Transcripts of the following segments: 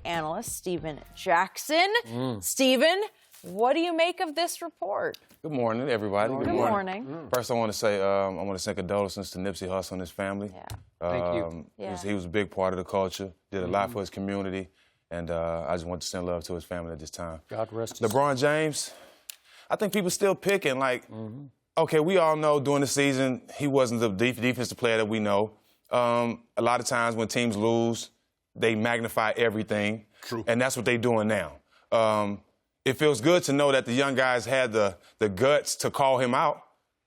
analyst, Stephen Jackson. Stephen, what do you make of this report? Good morning, everybody. Good morning. First, I want to say I want to send condolences to Nipsey Hussle and his family. Yeah. Thank you. He was a big part of the culture, did a lot for his community, and I just want to send love to his family at this time. God rest his LeBron James, I think people still picking, okay, we all know during the season he wasn't the defensive player that we know. A lot of times when teams lose, they magnify everything. True. And that's what they're doing now. It feels good to know that the young guys had the guts to call him out.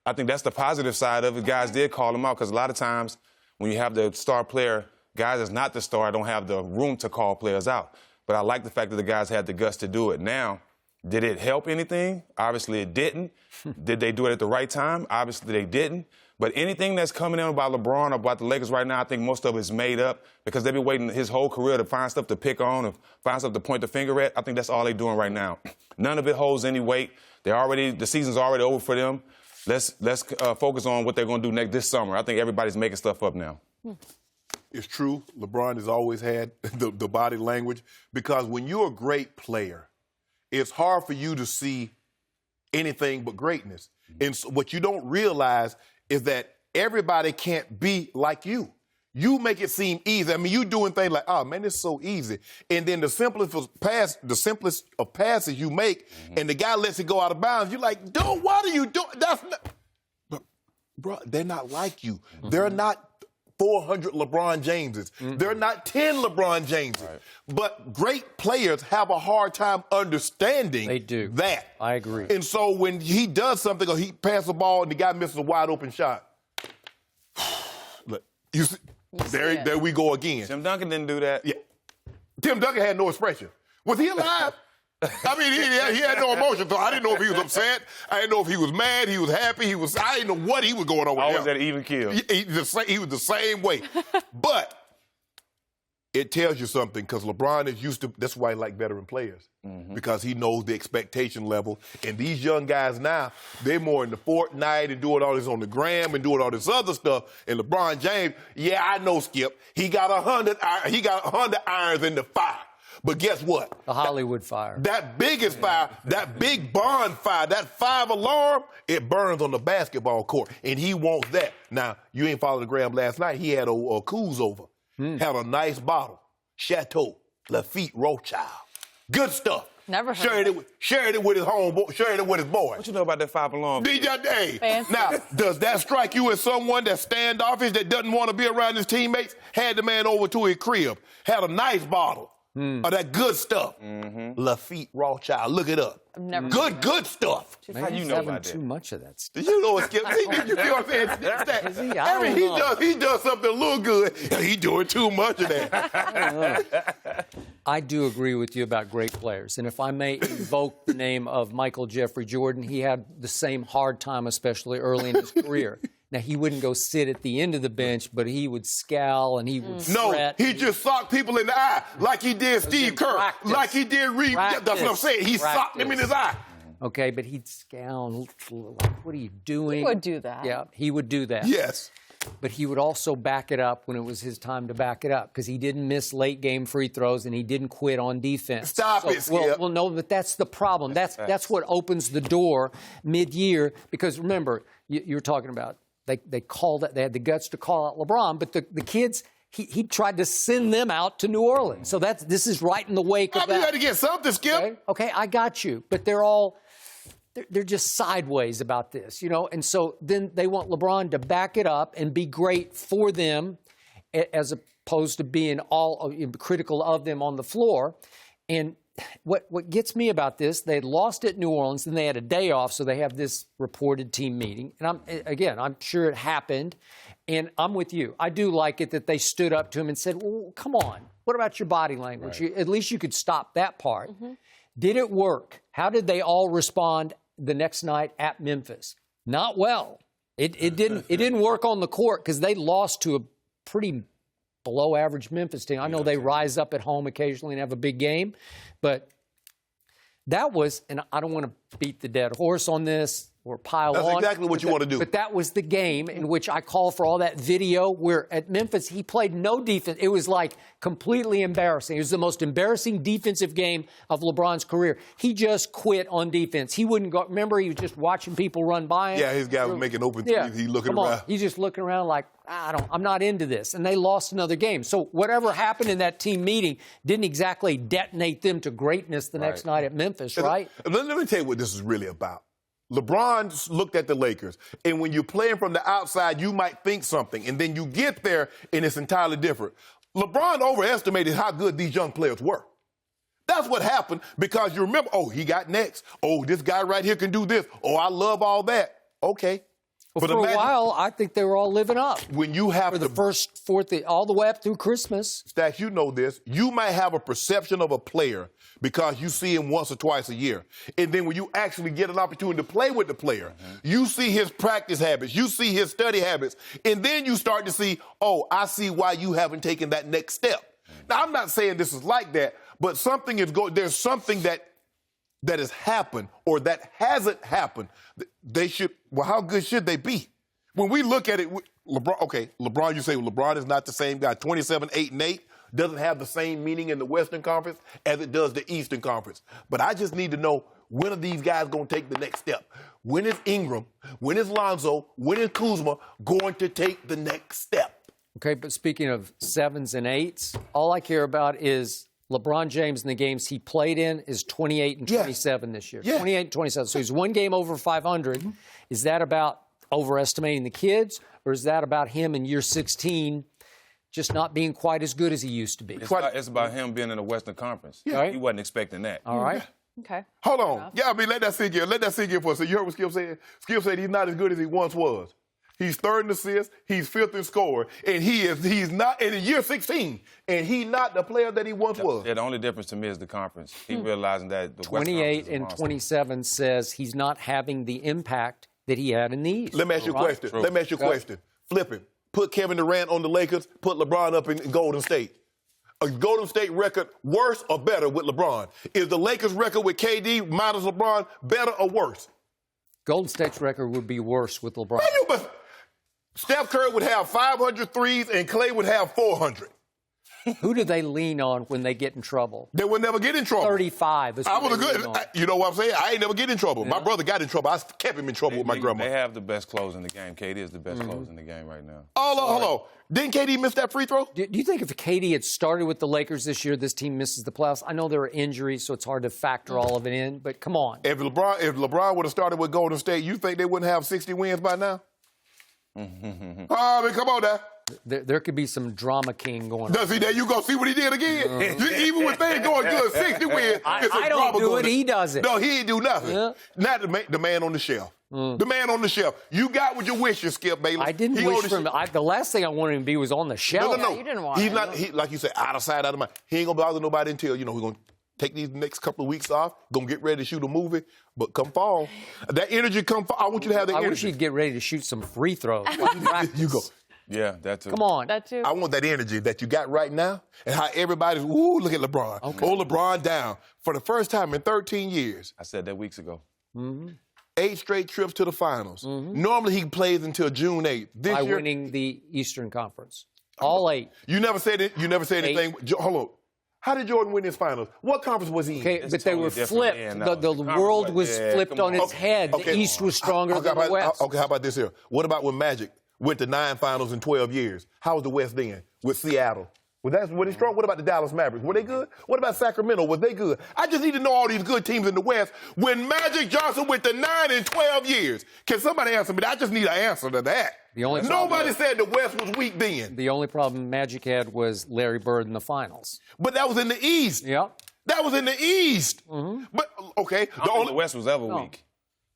I think that's the positive side of it. Guys did call him out because a lot of times when you have the star player, guys that's not the star don't have the room to call players out. But I like the fact that the guys had the guts to do it. Now, did it help anything? Obviously it didn't. Did they do it at the right time? Obviously they didn't. But anything that's coming in about LeBron or about the Lakers right now, I think most of it is made up because they've been waiting his whole career to find stuff to pick on and find stuff to point the finger at. I think that's all they're doing right now. None of it holds any weight. The season's already over for them. Let's focus on what they're going to do this summer. I think everybody's making stuff up now. It's true. LeBron has always had the body language because when you're a great player, it's hard for you to see anything but greatness. And so what you don't realize is that everybody can't be like you. You make it seem easy. I mean, you doing things like, oh, man, it's so easy. And then the simplest of passes you make, and the guy lets it go out of bounds, you're like, dude, what are you doing? That's not... But, bro, they're not like you. They're not 400 LeBron Jameses. They're not 10 LeBron Jameses. Right. But great players have a hard time understanding They do. that. I agree. And so when he does something or he passes the ball and the guy misses a wide open shot, look, you see, there we go again. Tim Duncan didn't do that. Yeah. Tim Duncan had no expression. Was he alive? I mean, he had no emotion, so I didn't know if he was upset. I didn't know if he was mad, he was happy, I didn't know what he was going on with Always him. that even kill. He was the same way. But it tells you something because LeBron is used to, that's why he like veteran players, because he knows the expectation level. And these young guys now, they're more in the Fortnite and doing all this on the gram and doing all this other stuff. And LeBron James, yeah, I know, Skip, he got 100 irons in the fire. But guess what? The Hollywood fire. That biggest fire, that big bonfire, that 5 alarm, it burns on the basketball court. And he wants that. Now, you ain't followed the gram last night. He had a Coos over. Had a nice bottle. Chateau, Lafite Rothschild. Good stuff. Never heard of it. Shared it with his homeboy, shared it with his boys. What you know about that 5 alarm? Fancy. Now, does that strike you as someone that's standoffish, that doesn't want to be around his teammates? Had the man over to his crib. Had a nice bottle. Of that good stuff. Lafite Rothschild. Look it up. I've never Good stuff. How you know about too that? much of that stuff. You know what, Skip? You see what I'm saying? He does something a little good. He doing too much of that. I do agree with you about great players. And if I may invoke the name of Michael Jeffrey Jordan, he had the same hard time, especially early in his career. Now, he wouldn't go sit at the end of the bench, but he would scowl and he would fret. No, he just socked people in the eye like he did Steve Kerr, like he did Reed. That's what I'm saying. He socked him in his eye. Okay, but he'd scowl like, what are you doing? He would do that. Yeah, he would do that. Yes. But he would also back it up when it was his time to back it up because he didn't miss late-game free throws and he didn't quit on defense. Stop it, Skip. Well, no, but that's the problem. That's what opens the door mid-year because, remember, you're talking about they had the guts to call out LeBron, but the kids, he tried to send them out to New Orleans. So this is right in the wake of that. You got to get something, Skip. Okay, I got you. But they're just sideways about this, you know? And so then they want LeBron to back it up and be great for them as opposed to being all critical of them on the floor. And what gets me about this, they had lost at New Orleans, then they had a day off, so they have this reported team meeting. And I'm sure it happened, and I'm with you. I do like it that they stood up to him and said, well, come on, what about your body language? Right. At least you could stop that part. Did it work? How did they all respond the next night at Memphis? Not well. It didn't work on the court because they lost to a pretty below-average Memphis team. I know they rise up at home occasionally and have a big game, but that was, and I don't want to beat the dead horse on this, or pile That's on. exactly what you want to do. But that was the game in which I call for all that video where at Memphis he played no defense. It was like completely embarrassing. It was the most embarrassing defensive game of LeBron's career. He just quit on defense. He wouldn't go. Remember, he was just watching people run by him. Yeah, his guy was making open threes. Yeah. He looking Come on. around. He's just looking around like, I'm not into this. And they lost another game. So whatever happened in that team meeting didn't exactly detonate them to greatness the next night at Memphis, right? Let me tell you what this is really about. LeBron looked at the Lakers, and when you're playing from the outside, you might think something, and then you get there, and it's entirely different. LeBron overestimated how good these young players were. That's what happened because you remember, he got next. Oh, this guy right here can do this. Oh, I love all that. Okay. Well, for a while, I think they were all living up. When you have for the first, fourth, all the way up through Christmas. Stacks, you know this. You might have a perception of a player because you see him once or twice a year. And then when you actually get an opportunity to play with the player, you see his practice habits, you see his study habits, and then you start to see, I see why you haven't taken that next step. Now, I'm not saying this is like that, but something is going. There's something that has happened or that hasn't happened. They should. Well, how good should they be? When we look at it, LeBron. You say LeBron is not the same guy. 27, 8, and 8 doesn't have the same meaning in the Western Conference as it does the Eastern Conference. But I just need to know, when are these guys going to take the next step? When is Ingram? When is Lonzo? When is Kuzma going to take the next step? Okay, but speaking of 7s and 8s, all I care about is LeBron James in the games he played in is 28 and 27 this year. 28 and 27. So he's one game over 500. Is that about overestimating the kids, or is that about him in year 16 just not being quite as good as he used to be? It's about him being in the Western Conference. Right. He wasn't expecting that. All right. Okay. Hold on. Yeah, let that sink in. Let that sink in for a second. You heard what Skip said? Skip said he's not as good as he once was. He's third in assists. He's fifth in scoring. And he's not in year 16. And he's not the player that he once was. Yeah, the only difference to me is the conference. He realizing that the 28 and 27 says he's not having the impact that he had in the East. Let me ask you a question. True. Let me ask you a question. Flip it. Put Kevin Durant on the Lakers. Put LeBron up in Golden State. A Golden State record worse or better with LeBron? Is the Lakers record with KD minus LeBron better or worse? Golden State's record would be worse with LeBron. Steph Curry would have 500 threes and Clay would have 400. Who do they lean on when they get in trouble? They would never get in trouble. 35 is I what was they good. lean on. You know what I'm saying? I ain't never get in trouble. My brother got in trouble. I kept him in trouble with my grandma. They have the best clothes in the game. KD is the best clothes in the game right now. Hold on. Didn't KD miss that free throw? Do you think if KD had started with the Lakers this year, this team misses the playoffs? I know there are injuries, so it's hard to factor all of it in, but come on. If LeBron would have started with Golden State, you think they wouldn't have 60 wins by now? Come on now. There could be some drama king going on. See, there you go. See what he did again? Even when things going good, 60 wins. I don't do it. He does it. No, he ain't do nothing. Yeah. Not the man on the shelf. The man on the shelf. You got what you wish, Skip Bayless. I didn't wish for him. The last thing I wanted him to be was on the shelf. No. Yeah, you didn't want He's him. not, like you said, out of sight, out of mind. He ain't going to bother nobody until, we're going to take these next couple of weeks off, going to get ready to shoot a movie. But come fall, that energy come fall. I want you to have that I energy. wish he'd get ready to shoot some free throws. You go. Yeah, that too. Come on. That too. I want that energy that you got right now and how everybody's, look at LeBron. Okay. Oh, LeBron down. For the first time in 13 years. I said that weeks ago. 8 straight trips to the finals. Normally he plays until June 8th. This By year, winning the Eastern Conference. All 8. You never said it. You never said anything. Hold on. How did Jordan win his finals? What conference was he in? Okay, but they were totally flipped. different. The world was flipped on its head. Okay. The East was stronger than the West. Okay, how about this here? What about when Magic went to 9 finals in 12 years? How was the West then with Seattle? Were they strong? What about the Dallas Mavericks? Were they good? What about Sacramento? Was they good? I just need to know all these good teams in the West. When Magic Johnson went to 9 in 12 years, can somebody answer me? I just need an answer to that. Nobody said the West was weak then. The only problem Magic had was Larry Bird in the finals. But that was in the East. Yeah. That was in the East. But, okay. I don't think the West was ever weak.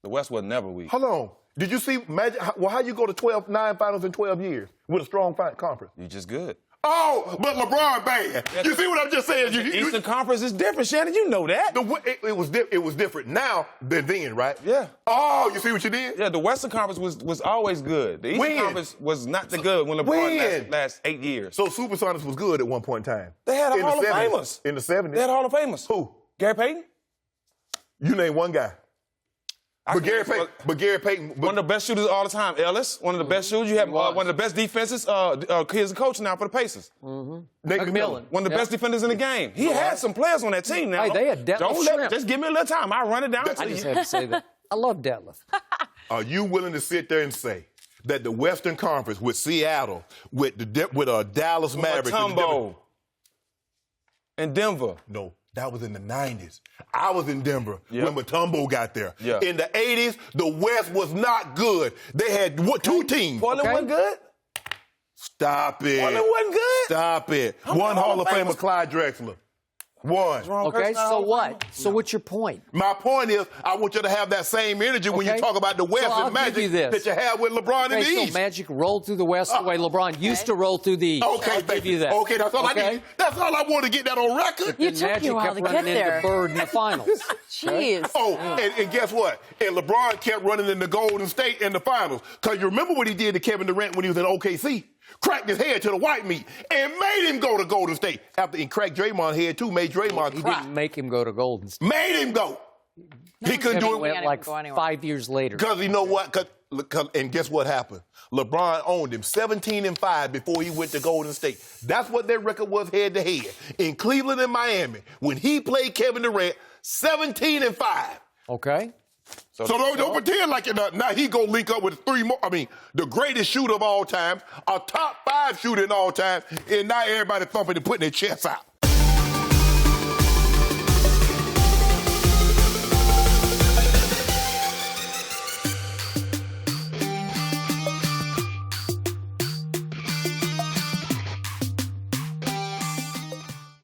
The West was never weak. Hold on. Did you see Magic? Well, how you go to 9 finals in 12 years with a strong conference? You're just good. Oh, but LeBron bad. You see what I'm just saying? Eastern Conference is different, Shannon. You know that. It was different now than then, right? Yeah. Oh, you see what you did? Yeah, the Western Conference was always good. The Eastern Conference was not the good when LeBron last 8 years. So Supersonics was good at one point in time. They had a In the Hall of 70s. Famers. In the 70s. They had Hall of Famers. Who? Gary Payton? You name one guy. But Gary Payton, one of the best shooters of all the time. Ellis, one of the best shooters. You have one of the best defenses. He's a coach now for the Pacers. Nate McMillan. One of the best defenders in the game. He had some players on that team now. Hey, they had Detlef. Just give me a little time. I'll run it down to I you. just had to say that. I love Detlef. Are you willing to sit there and say that the Western Conference with Seattle, with Dallas Mavericks, Mutombo and Denver? No, that was in the 90s. I was in Denver when Mutombo got there. Yeah. In the 80s, the West was not good. They had two teams. Portland wasn't good? Stop it. Portland wasn't good? Stop it. One Hall of Famer, Clyde Drexler. One. Okay, so what? So what's your point? My point is, I want you to have that same energy when you talk about the West I'll and give you Magic this. that you have with LeBron in the So East. Magic rolled through the West the way LeBron used to roll through the East. Okay, I'll give you that. Okay, that's all I need. That's all I want to get that on record. You And took Magic you a while kept to get running there. into Bird in the finals. Jeez. Oh, and guess what? And LeBron kept running into Golden State in the finals. Because you remember what he did to Kevin Durant when he was in OKC? Cracked his head to the white meat and made him go to Golden State. After he cracked Draymond's head, too, made Draymond He cry. didn't make him go to Golden State. Made him go. He couldn't do it Went like go anywhere. 5 years later. because you know what? And guess what happened? LeBron owned him 17-5 before he went to Golden State. That's what their record was head to head. In Cleveland and Miami, when he played Kevin Durant, 17-5. Okay. So don't pretend like now he gonna link up with three more. I mean, the greatest shooter of all time, a top 5 shooter in all time, and now everybody thumping and putting their chests out.